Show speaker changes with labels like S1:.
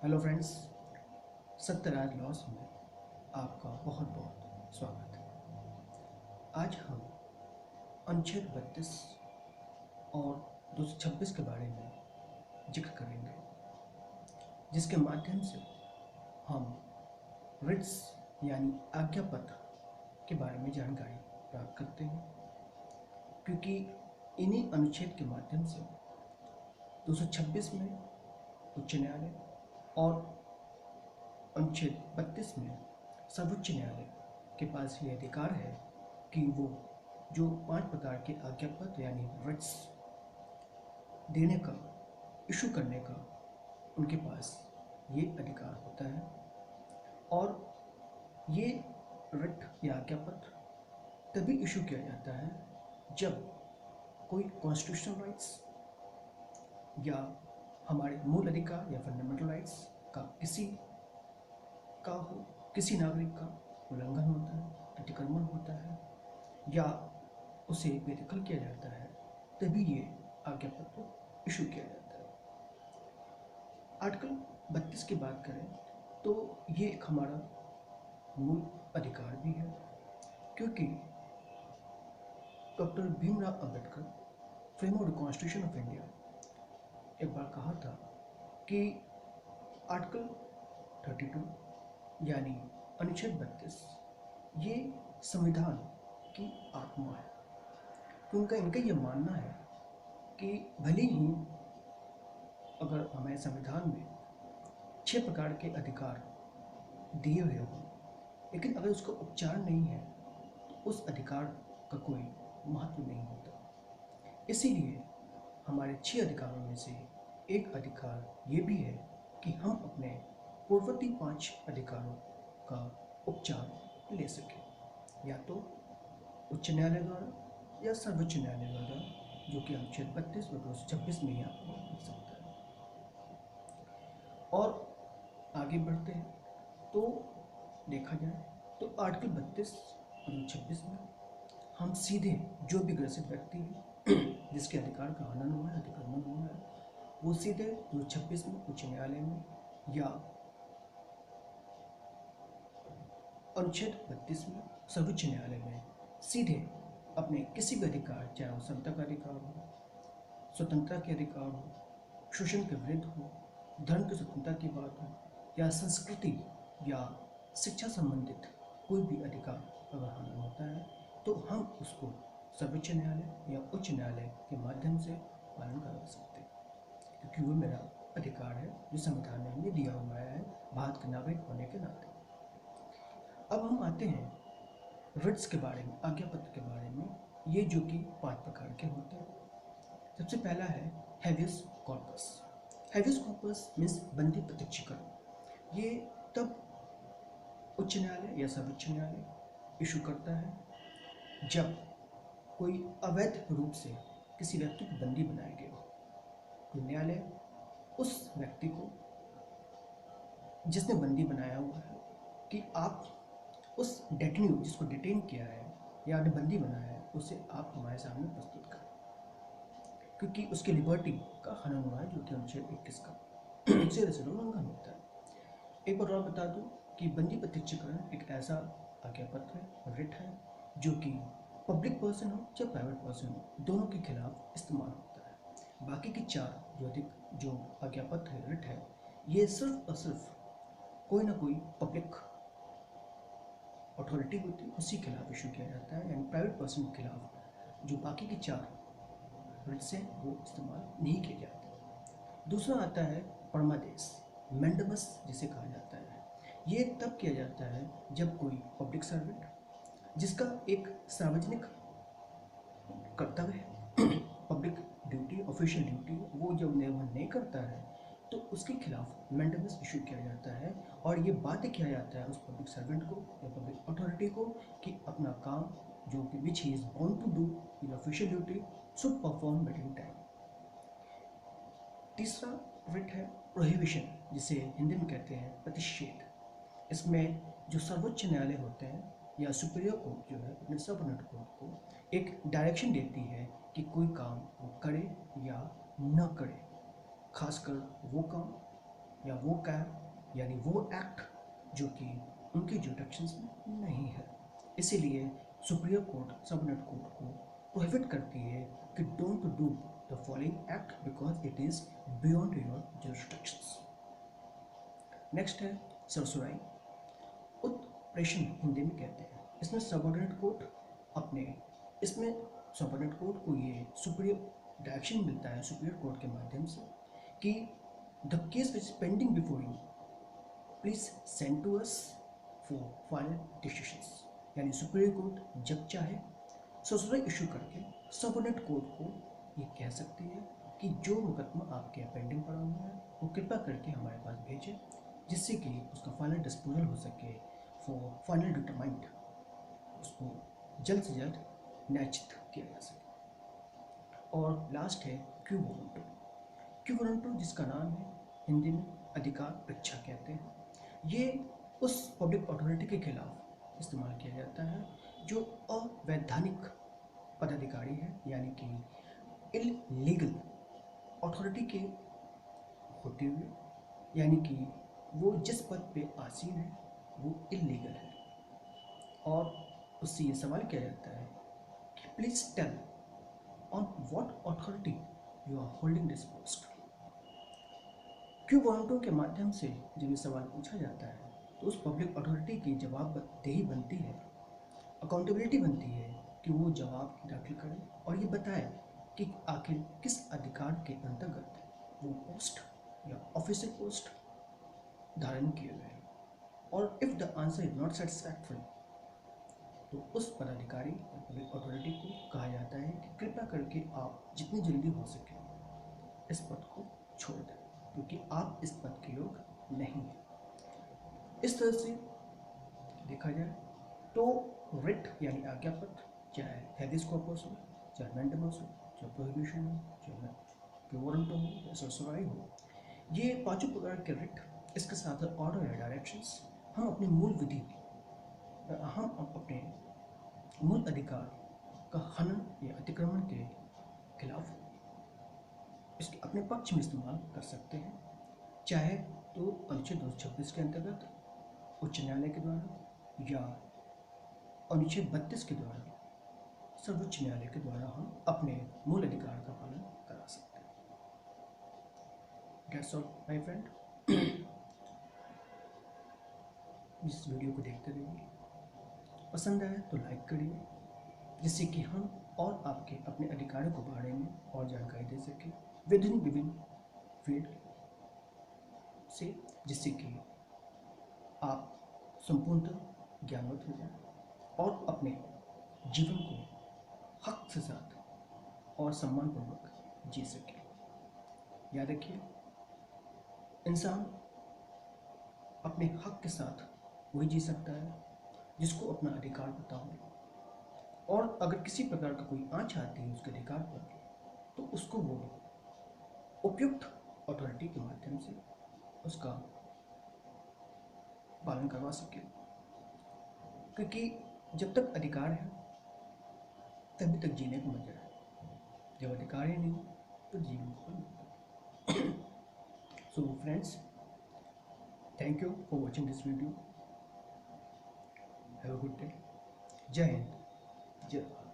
S1: Hello friends, Satyaraj loss में आपका बहुत बहुत स्वागत है। आज हम अनुच्छेद 32 और 226 के बारे में जिक्र करेंगे, जिसके माध्यम से हम रिट्स यानी आज्ञा पत्र के बारे में जानकारी प्राप्त करते हैं, क्योंकि इन्हीं अनुच्छेद के माध्यम से 226 में उच्च न्यायालय और अनुच्छेद 32 में सर्वोच्च न्यायालय के पास ये अधिकार है कि वो जो 5 प्रकार के आज्ञा पत्र यानी रिट्स देने का, इशू करने का उनके पास ये अधिकार होता है। और ये रिट या आज्ञा पत्र तभी इशू किया जाता है जब कोई कॉन्स्टिट्यूशनल राइट्स या हमारे मूल अधिकार या फंडामेंटल राइट्स का किसी नागरिक का उल्लंघन होता है, अतिक्रमण होता है या उसे बेदखल किया जाता है, तभी ये आज्ञा पत्र इशू किया जाता है। आर्टिकल 32 की बात करें तो ये एक हमारा मूल अधिकार भी है, क्योंकि doctor Bhimrao Ambedkar frame of the constitution of India एक बार कहा था कि आर्टिकल 32 यानी अनुच्छेद 32 ये संविधान की आत्मा है। तो इनका ये मानना है कि भले ही अगर हमारे संविधान में 6 प्रकार के अधिकार दिए हुए हों, लेकिन अगर उसका उपचार नहीं है तो उस अधिकार का कोई महत्व नहीं होता। इसीलिए हमारे 6 अधिकारों में से एक अधिकार ये भी है कि हम अपने पूर्ववर्ती 5 अधिकारों का उपचार ले सकें, या तो उच्च न्यायालय द्वारा या सर्वोच्च न्यायालय द्वारा, जो कि अनुच्छेद 32 और 226 में ही आपको मिल सकता है। और आगे बढ़ते हैं तो देखा जाए तो आर्टिकल 32 और 226 में हम सीधे जो भी ग्रसित व्यक्ति है जिसके अधिकार का हनन हुआ है, अतिक्रमण हुआ है, वो सीधे 226 में उच्च न्यायालय में या अनुच्छेद 32 में सर्वोच्च न्यायालय में सीधे अपने किसी भी अधिकार, चाहे वो समता का अधिकार हो, स्वतंत्रता के अधिकार हो, शोषण के विरुद्ध हो, धर्म की स्वतंत्रता की बात हो, या संस्कृति या शिक्षा संबंधित कोई भी अधिकार अगर हनन होता है तो हम उसको सर्वोच्च न्यायालय या उच्च न्यायालय के माध्यम से पालन करवा सकते हैं, क्योंकि वो मेरा अधिकार है जो संविधान ने हमें दिया हुआ है भारत के नागरिक होने के नाते। अब हम आते हैं रिट्स के बारे में, आज्ञा पत्र के बारे में, ये जो कि 5 प्रकार के होते हैं। सबसे पहला है habeas corpus. Habeas corpus means बंदी प्रत्यक्षीकरण। ये तब उच्च न्यायालय या सर्वोच्च न्यायालय इशू करता है जब कोई अवैध रूप से किसी व्यक्ति को बंदी बनाया गया हो। तो न्यायालय उस व्यक्ति को जिसने बंदी बनाया हुआ है कि आप उस डेटेन्यू जिसको डिटेन किया है या बंदी बनाया है उसे आप हमारे सामने प्रस्तुत करें, क्योंकि उसकी लिबर्टी का हनन हुआ है, जो कि अनुच्छेद 21 का सीधे सीधे उल्लंघन होता है। एक बार और बता दूं कि बंदी प्रत्यक्षीकरण एक ऐसा आज्ञा पत्र है, रिट है, जो कि पब्लिक पर्सन हो चाहे प्राइवेट पर्सन हो, दोनों के खिलाफ इस्तेमाल होता है। बाकी की 4 जो आज्ञा पत्र है, रिट है, ये सिर्फ और सिर्फ कोई ना कोई पब्लिक अथॉरिटी होती है उसी के खिलाफ इशू किया जाता है, यानी प्राइवेट पर्सन के खिलाफ जो बाकी की 4 रिट्स हैं वो इस्तेमाल नहीं किए जाते। दूसरा आता है परमादेश, मैंडेमस जिसे कहा जाता है। ये तब किया जाता है जब कोई पब्लिक सर्वेंट जिसका एक सार्वजनिक कर्तव्य है, पब्लिक ड्यूटी, ऑफिशियल ड्यूटी, वो जब निर्वहन नहीं करता है तो उसके खिलाफ मैंडेमस इशू किया जाता है, और ये बाध्य किया जाता है उस पब्लिक सर्वेंट को या पब्लिक अथॉरिटी को कि अपना काम जो कि which he is bound to do in official duty should perform within time. तीसरा रिट है प्रोहिबिशन, जिसे हिंदी में कहते हैं प्रतिषेध। इसमें जो सर्वोच्च न्यायालय होते हैं या सुपीरियर कोर्ट जो है अपने सबऑर्डिनेट कोर्ट को एक डायरेक्शन देती है कि कोई काम वो करे या न करे, खासकर वो काम या वो कार्य यानी वो एक्ट जो कि उनके जुडिक्शंस में नहीं है। इसीलिए सुप्रीम कोर्ट सबऑर्डिनेट कोर्ट को प्रोहिबिट करती है कि don't do the following act because it is beyond your jurisdictions. Next है सरसुराई, उत्प्रेषण हिंदी में कहते हैं। इसमें सबऑर्डिनेट कोर्ट इसमें सबऑर्डिनेट कोर्ट को ये सुप्रीम डायरेक्शन मिलता है सुप्रीम कोर्ट के माध्यम से कि the case which is pending before you please send to us for final decisions. यानी सुप्रीम कोर्ट जब चाहे ससुराई इशू करके सबऑर्डिनेट कोर्ट को ये कह सकती है कि जो मुकदमा आपके यहाँ पेंडिंग पड़ा हुआ है वो कृपा करके हमारे पास भेजें, जिससे कि उसका फाइनल डिस्पोजल हो सके फॉर फाइनल डिटरमाइंड, उसको जल्द से जल्द न्यायचित किया जा सके। और लास्ट है क्यू वॉरंटो। क्यू वॉरंटो जिसका नाम है हिंदी में अधिकार परीक्षा कहते हैं, ये उस पब्लिक अथॉरिटी के खिलाफ इस्तेमाल किया जाता है जो अवैधानिक पदाधिकारी है, यानी कि इलीगल अथॉरिटी के होते हुए, यानी कि वो जिस पद पे आसीन है वो इलीगल है। और उससे ये सवाल किया जाता है कि please tell on what authority you are holding this post. Quo warranto के माध्यम से जब ये सवाल पूछा जाता है तो उस पब्लिक अथॉरिटी की जवाबदेही बनती है, अकाउंटेबिलिटी बनती है कि वो जवाब दाखिल करे और ये बताए कि आखिर किस अधिकार के अंतर्गत वो पोस्ट या ऑफिशियल पोस्ट धारण किए हुए हैं। और if the answer is not satisfactory तो उस पदाधिकारी या पब्लिक अथॉरिटी को कहा जाता है कि कृपया करके आप जितनी जल्दी हो सके इस पद को छोड़ दें, क्योंकि आप इस पद के योग नहीं हैं। इस तरह से देखा जाए तो रिट यानी आज्ञा पत्र, चाहे हैबिस कॉर्पस हो, चाहे मैंडेमस हो, चाहे प्रोहिबिशन हो, चाहे क्यू वारंटो हो या सरसराई हो, ये पांचों प्रकार के रिट, इसके साथ ऑर्डर या डायरेक्शंस हम अपने मूल अधिकार का हनन या अतिक्रमण के खिलाफ इसके अपने पक्ष में इस्तेमाल कर सकते हैं, चाहे तो अनुच्छेद 226 के अंतर्गत उच्च न्यायालय के द्वारा या अनुच्छेद 32 के द्वारा सर्वोच्च न्यायालय के द्वारा हम अपने मूल अधिकार का पालन करा सकते हैं। That's all, my friend. इस वीडियो को देखते रहिए, पसंद आए तो लाइक करिए, जिससे कि हम और आपके अपने अधिकारों के बारे में और जानकारी दे सकें विभिन्न फील्ड से, जिससे कि आप संपूर्णतः ज्ञानवत हो जाए और अपने जीवन को हक के साथ और सम्मानपूर्वक जी सके। याद रखिए, इंसान अपने हक के साथ वही जी सकता है जिसको अपना अधिकार पता हो, और अगर किसी प्रकार का कोई आंच आती है उसके अधिकार पर तो उसको वो उपयुक्त अथॉरिटी के माध्यम से उसका पालन करवा सके, क्योंकि जब तक अधिकार है तभी तक जीने को मजा है, जब अधिकार ही नहीं तो जीवन को। So friends, thank you for watching this video. Have a good day. जय हिंद, जय भारत।